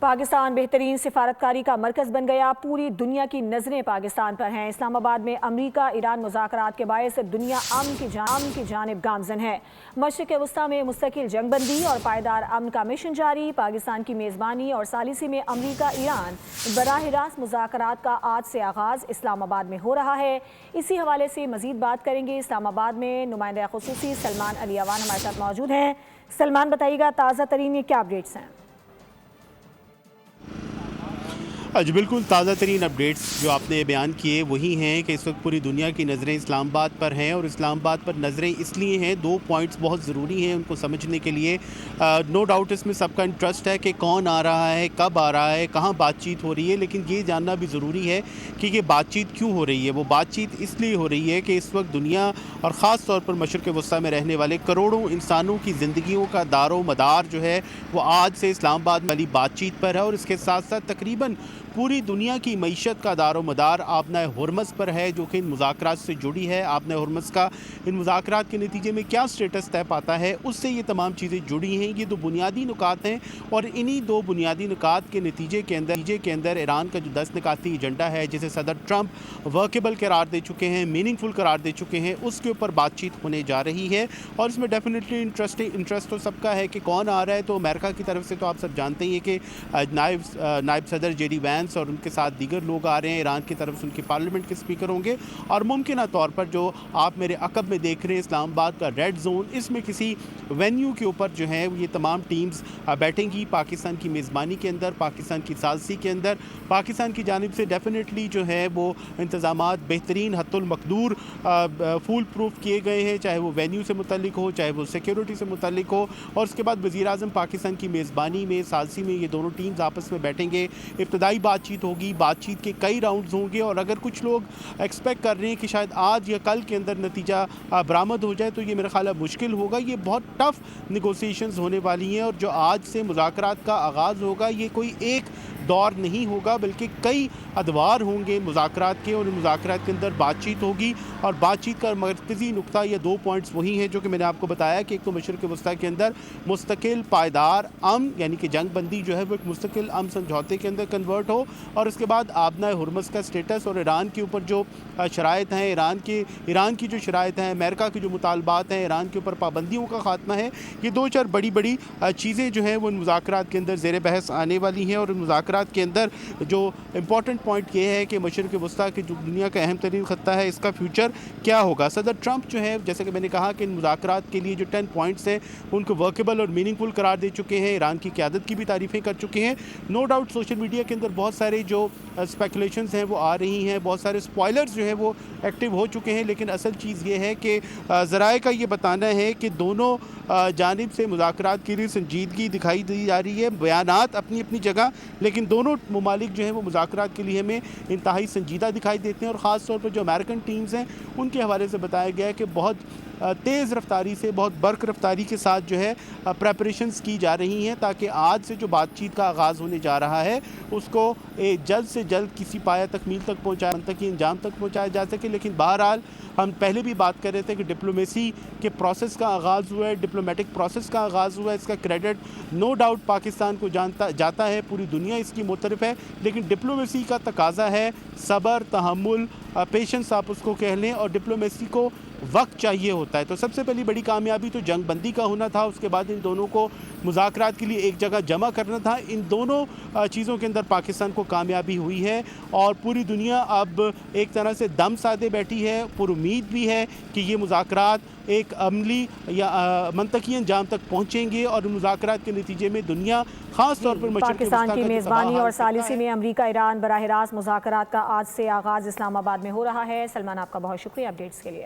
پاکستان بہترین سفارتکاری کا مرکز بن گیا۔ پوری دنیا کی نظریں پاکستان پر ہیں۔ اسلام آباد میں امریکہ ایران مذاکرات کے باعث دنیا امن کی جانب گامزن ہے۔ مشرق وسطیٰ میں مستقل جنگ بندی اور پائیدار امن کا مشن جاری۔ پاکستان کی میزبانی اور ثالثی میں امریکہ ایران براہ راست مذاکرات کا آج سے آغاز اسلام آباد میں ہو رہا ہے۔ اسی حوالے سے مزید بات کریں گے۔ اسلام آباد میں نمائندہ خصوصی سلمان علی اوان ہمارے ساتھ موجود ہیں۔ سلمان، بتائیے گا تازہ ترین یہ کیا اپڈیٹس ہیں؟ جی بالکل، تازہ ترین اپڈیٹس جو آپ نے بیان کیے وہی ہیں کہ اس وقت پوری دنیا کی نظریں اسلام آباد پر ہیں، اور اسلام آباد پر نظریں اس لیے ہیں، دو پوائنٹس بہت ضروری ہیں ان کو سمجھنے کے لیے۔ نو ڈاؤٹ اس میں سب کا انٹرسٹ ہے کہ کون آ رہا ہے، کب آ رہا ہے، کہاں بات چیت ہو رہی ہے، لیکن یہ جاننا بھی ضروری ہے کہ یہ بات چیت کیوں ہو رہی ہے۔ وہ بات چیت اس لیے ہو رہی ہے کہ اس وقت دنیا اور خاص طور پر مشرق وسطیٰ میں رہنے والے کروڑوں انسانوں کی زندگیوں کا دار و مدار جو ہے وہ آج سے اسلام آباد والی بات چیت پر ہے، اور اس کے ساتھ ساتھ تقریباً پوری دنیا کی معیشت کا دار و مدار آبنہ ہرمز پر ہے، جو کہ ان مذاکرات سے جڑی ہے۔ آبنہ ہرمز کا ان مذاکرات کے نتیجے میں کیا سٹیٹس طے پاتا ہے، اس سے یہ تمام چیزیں جڑی ہیں۔ یہ دو بنیادی نکات ہیں، اور انہی دو بنیادی نکات کے نتیجے کے اندر ایران کا جو 10 نکاتی ایجنڈا ہے، جسے صدر ٹرمپ ورکیبل قرار دے چکے ہیں، میننگ فل قرار دے چکے ہیں، اس کے اوپر بات چیت ہونے جا رہی ہے۔ اور اس میں ڈیفینیٹلی انٹرسٹ تو سب کا ہے کہ کون آ رہا ہے۔ تو امریکہ کی طرف سے تو آپ سب جانتے ہی ہیں کہ نائب صدر جے ڈی وینس اور ان کے ساتھ دیگر لوگ آ رہے ہیں۔ ایران کی طرف سے ان کی پارلیمنٹ کے اسپیکر ہوں گے، اور ممکنہ طور پر جو آپ میرے عقب میں دیکھ رہے ہیں اسلام آباد کا ریڈ زون، اس میں کسی وینیو کے اوپر جو ہے یہ تمام ٹیمز بیٹھیں گی پاکستان کی میزبانی کے اندر، پاکستان کی ثالثی کے اندر۔ پاکستان کی جانب سے ڈیفینیٹلی جو ہے وہ انتظامات بہترین حد المقدور فول پروف کیے گئے ہیں، چاہے وہ وینیو سے متعلق ہو، چاہے وہ سیکیورٹی سے متعلق ہو۔ اور اس کے بعد وزیر اعظم پاکستان کی میزبانی میں، ثالثی میں، یہ دونوں ٹیمز آپس میں بیٹھیں گے، ابتدائی بات چیت ہوگی، بات چیت کے کئی راؤنڈز ہوں گے، اور اگر کچھ لوگ ایکسپیکٹ کر رہے ہیں کہ شاید آج یا کل کے اندر نتیجہ برآمد ہو جائے، تو یہ میرا خیال ہے مشکل ہوگا۔ یہ بہت ٹف نیگوسیشنز ہونے والی ہیں، اور جو آج سے مذاکرات کا آغاز ہوگا یہ کوئی ایک دور نہیں ہوگا، بلکہ کئی ادوار ہوں گے مذاکرات کے، اور مذاکرات کے اندر بات چیت ہوگی۔ اور بات چیت کا مرکزی نقطہ یہ دو پوائنٹس وہی ہیں جو کہ میں نے آپ کو بتایا کہ ایک تو مشرق وسطیٰ کے اندر مستقل پائیدار امن، یعنی کہ جنگ بندی جو ہے وہ ایک مستقل امن سمجھوتے کے اندر کنورٹ ہو، اور اس کے بعد آبنہ ہرمز کا سٹیٹس، اور ایران کے اوپر جو شرائط ہیں، ایران کی جو شرائط ہیں، امریکہ کے جو مطالبات ہیں، ایران کے اوپر پابندیوں کا خاتمہ ہے۔ یہ دو چار بڑی چیزیں جو ہیں وہ ان مذاکرات کے اندر زیر بحث آنے والی ہیں، اور ان مذاکرات کے اندر جو امپورٹنٹ پوائنٹ یہ ہے کہ مشرق وسطیٰ کی جو دنیا کا اہم ترین خطہ ہے، اس کا فیوچر کیا ہوگا۔ صدر ٹرمپ جو ہے، جیسے کہ میں نے کہا کہ ان مذاکرات کے لیے جو 10 پوائنٹس ہیں ان کو ورکیبل اور میننگ فل قرار دے چکے ہیں، ایران کی قیادت کی بھی تعریفیں کر چکے ہیں۔ نو ڈاؤٹ سوشل میڈیا کے اندر بہت سارے جو اسپیکولیشنز ہیں وہ آ رہی ہیں، بہت سارے اسپوائلرز جو ہیں وہ ایکٹیو ہو چکے ہیں، لیکن اصل چیز یہ ہے کہ ذرائع کا یہ بتانا ہے کہ دونوں جانب سے مذاکرات کے لیے سنجیدگی دکھائی دی جا رہی ہے، بیانات اپنی اپنی جگہ، لیکن دونوں ممالک جو ہیں وہ مذاکرات کے لیے ہمیں انتہائی سنجیدہ دکھائی دیتے ہیں۔ اور خاص طور پر جو امریکن ٹیمز ہیں ان کے حوالے سے بتایا گیا ہے کہ بہت تیز رفتاری سے، بہت برق رفتاری کے ساتھ جو ہے پریپریشنز کی جا رہی ہیں، تاکہ آج سے جو بات چیت کا آغاز ہونے جا رہا ہے اس کو جلد سے جلد کسی پایہ تکمیل تک منطقی انجام تک پہنچایا جا سکے۔ لیکن بہرحال ہم پہلے بھی بات کر رہے تھے کہ ڈپلومیسی کے پروسیس کا آغاز ہوا ہے، ڈپلومیٹک پروسیس کا آغاز ہوا ہے، اس کا کریڈٹ نو ڈاؤٹ پاکستان کو جاتا ہے، پوری دنیا اس کی معترف ہے، لیکن ڈپلومیسی کا تقاضا ہے صبر، تحمل، پیشنس آپ اس کو کہہ لیں، اور ڈپلومیسی کو وقت چاہیے ہوتا ہے۔ تو سب سے پہلی بڑی کامیابی تو جنگ بندی کا ہونا تھا، اس کے بعد ان دونوں کو مذاکرات کے لیے ایک جگہ جمع کرنا تھا۔ ان دونوں چیزوں کے اندر پاکستان کو کامیابی ہوئی ہے، اور پوری دنیا اب ایک طرح سے دم سادے بیٹھی ہے، پر امید بھی ہے کہ یہ مذاکرات ایک عملی یا منطقی انجام تک پہنچیں گے، اور مذاکرات کے نتیجے میں دنیا خاص طور پر پاکستان کی میزبانی اور ثالثی میں امریکہ ایران براہ راست مذاکرات کا آج سے آغاز اسلام آباد میں ہو رہا ہے۔ سلمان، آپ کا بہت شکریہ اپڈیٹس کے لیے۔